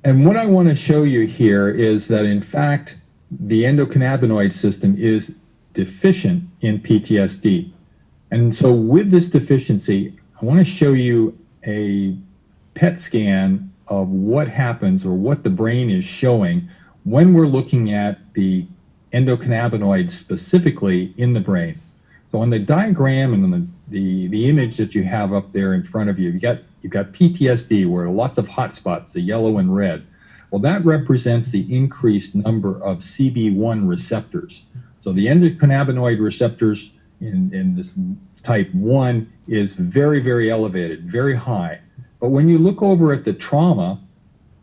And what I want to show you here is that, in fact, the endocannabinoid system is deficient in PTSD. And so with this deficiency, I want to show you a PET scan of what happens or what the brain is showing when we're looking at the endocannabinoids specifically in the brain. So on the diagram and on the image that you have up there in front of you, you've got PTSD, where lots of hot spots, the yellow and red. Well, that represents the increased number of CB1 receptors. So the endocannabinoid receptors in this type 1 is very, very elevated, very high. But when you look over at the trauma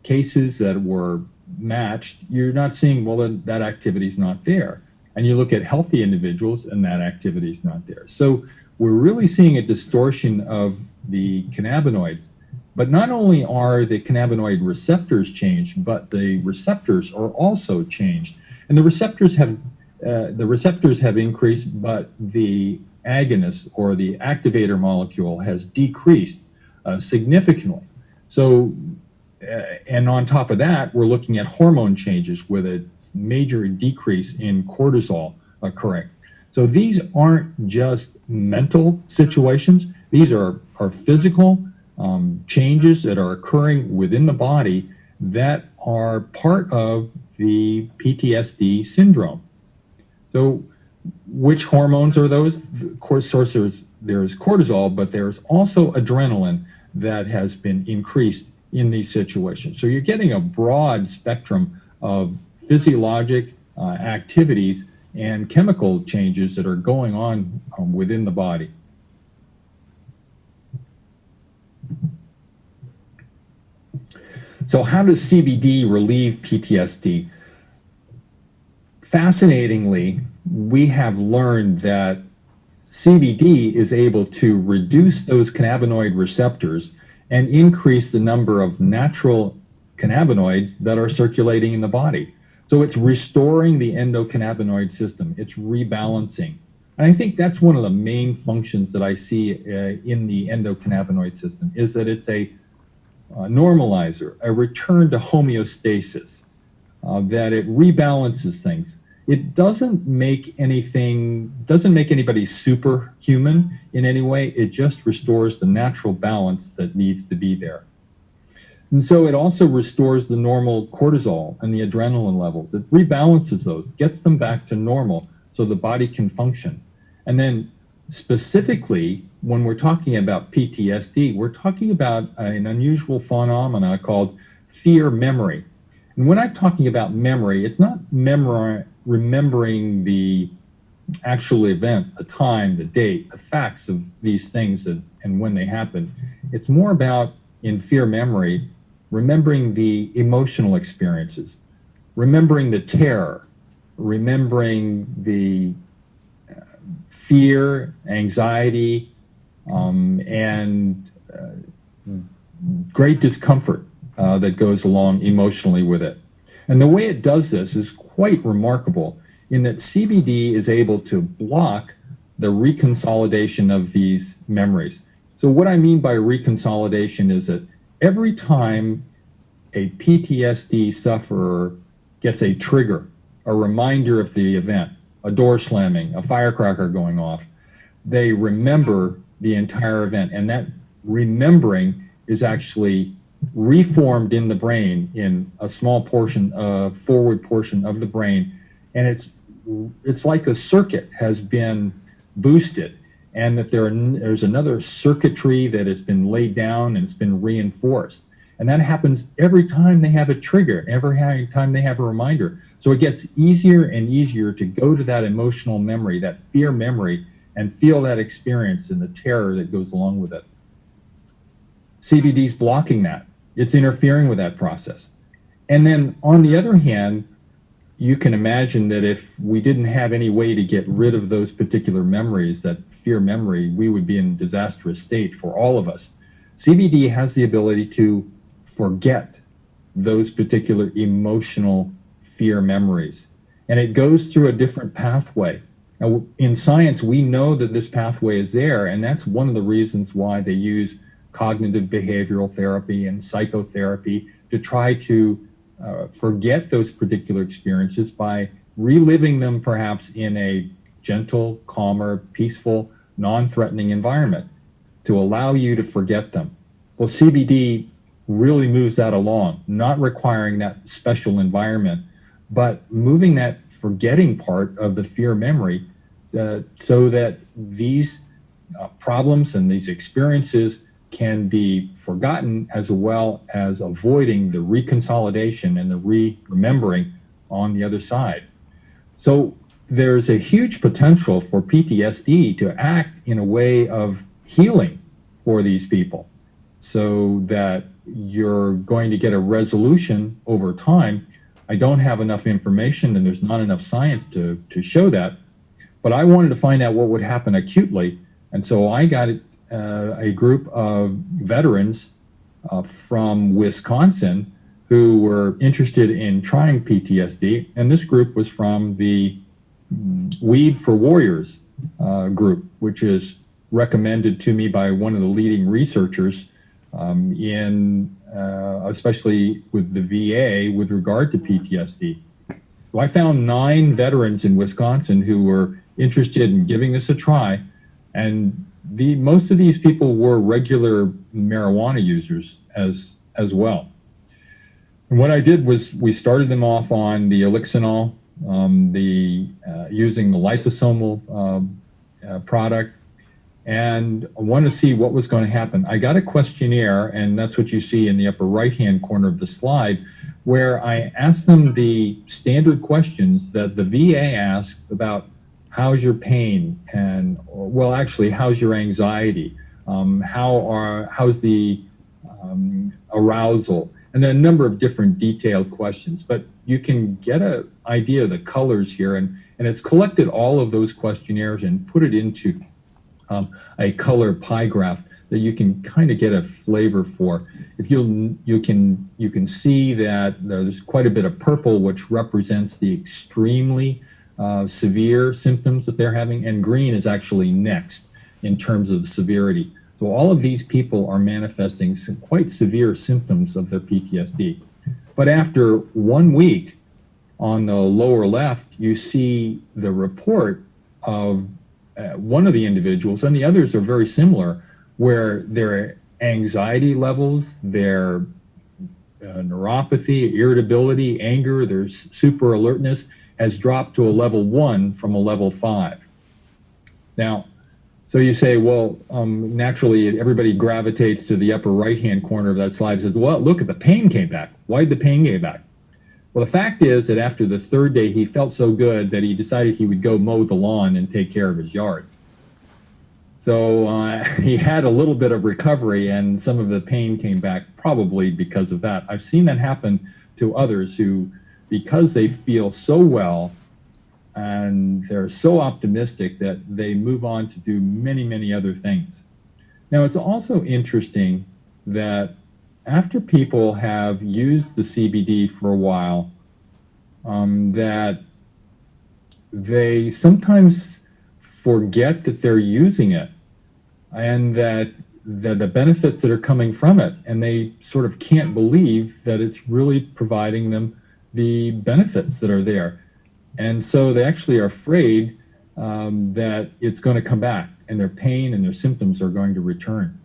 cases that were matched, you're not seeing, well, that activity is not there. And you look at healthy individuals and that activity is not there. So we're really seeing a distortion of the cannabinoids. But not only are the cannabinoid receptors changed, but the receptors are also changed. And the receptors have increased, but the agonist or the activator molecule has decreased significantly. So, and on top of that, we're looking at hormone changes with a major decrease in cortisol occurring. So these aren't just mental situations. These are physical changes that are occurring within the body that are part of the PTSD syndrome. So which hormones are those? Of course, there's cortisol, but there's also adrenaline that has been increased in these situations. So you're getting a broad spectrum of physiologic activities and chemical changes that are going on within the body. So how does CBD relieve PTSD? Fascinatingly, we have learned that CBD is able to reduce those cannabinoid receptors and increase the number of natural cannabinoids that are circulating in the body. So it's restoring the endocannabinoid system. It's rebalancing. And I think that's one of the main functions that I see in the endocannabinoid system, is that it's a normalizer, a return to homeostasis, that it rebalances things. It doesn't make anybody superhuman in any way. It just restores the natural balance that needs to be there. And so it also restores the normal cortisol and the adrenaline levels. It rebalances those, gets them back to normal so the body can function. And then specifically, when we're talking about PTSD, we're talking about an unusual phenomena called fear memory. And when I'm talking about memory, it's not remembering the actual event, the time, the date, the facts of these things and when they happen. It's more about, in fear memory, remembering the emotional experiences, remembering the terror, remembering the fear, anxiety, and great discomfort that goes along emotionally with it. And the way it does this is quite remarkable, in that CBD is able to block the reconsolidation of these memories. So what I mean by reconsolidation is that every time a PTSD sufferer gets a trigger, a reminder of the event, a door slamming, a firecracker going off, they remember the entire event. And that remembering is actually reformed in the brain in a small portion, forward portion of the brain. And it's like the circuit has been boosted, and that there's another circuitry that has been laid down and it's been reinforced. And that happens every time they have a trigger, every time they have a reminder. So it gets easier and easier to go to that emotional memory, that fear memory, and feel that experience and the terror that goes along with it. CBD's blocking that. It's interfering with that process. And then on the other hand, you can imagine that if we didn't have any way to get rid of those particular memories, that fear memory, we would be in a disastrous state for all of us. CBD has the ability to forget those particular emotional fear memories. And it goes through a different pathway. Now, in science, we know that this pathway is there, and that's one of the reasons why they use cognitive behavioral therapy and psychotherapy to try to forget those particular experiences by reliving them perhaps in a gentle, calmer, peaceful, non-threatening environment to allow you to forget them. Well, CBD really moves that along, not requiring that special environment, but moving that forgetting part of the fear memory so that these problems and these experiences can be forgotten, as well as avoiding the reconsolidation and the remembering on the other side. So there's a huge potential for PTSD to act in a way of healing for these people, so that you're going to get a resolution over time. I don't have enough information, and there's not enough science to show that, but I wanted to find out what would happen acutely. And so I got a group of veterans from Wisconsin who were interested in trying PTSD. And this group was from the Weed for Warriors group, which is recommended to me by one of the leading researchers especially with the VA with regard to PTSD. So I found 9 veterans in Wisconsin who were interested in giving this a try, and most of these people were regular marijuana users as well. And what I did was we started them off on the elixinol, using the liposomal product, and I wanted to see what was going to happen. I got a questionnaire, and that's what you see in the upper right-hand corner of the slide, where I asked them the standard questions that the VA asks about how's your pain, and well, actually, how's your anxiety, how's the arousal, and then a number of different detailed questions. But you can get an idea of the colors here, and it's collected all of those questionnaires and put it into a color pie graph that you can kind of get a flavor for. If you can see that there's quite a bit of purple, which represents the extremely severe symptoms that they're having, and green is actually next in terms of the severity. So all of these people are manifesting some quite severe symptoms of their PTSD. But after 1 week, on the lower left, you see the report of one of the individuals, and the others are very similar, where their anxiety levels, their neuropathy, irritability, anger, their super alertness has dropped to a level 1 from a level 5. Now, so you say, well, naturally everybody gravitates to the upper right-hand corner of that slide and says, well, look, the pain came back. Why did the pain came back? Well, the fact is that after the 3rd day, he felt so good that he decided he would go mow the lawn and take care of his yard. So he had a little bit of recovery, and some of the pain came back probably because of that. I've seen that happen to others who, because they feel so well and they're so optimistic, that they move on to do many, many other things. Now, it's also interesting that after people have used the CBD for a while, that they sometimes forget that they're using it, and that the benefits that are coming from it, and they sort of can't believe that it's really providing them the benefits that are there. And so they actually are afraid that it's going to come back, and their pain and their symptoms are going to return.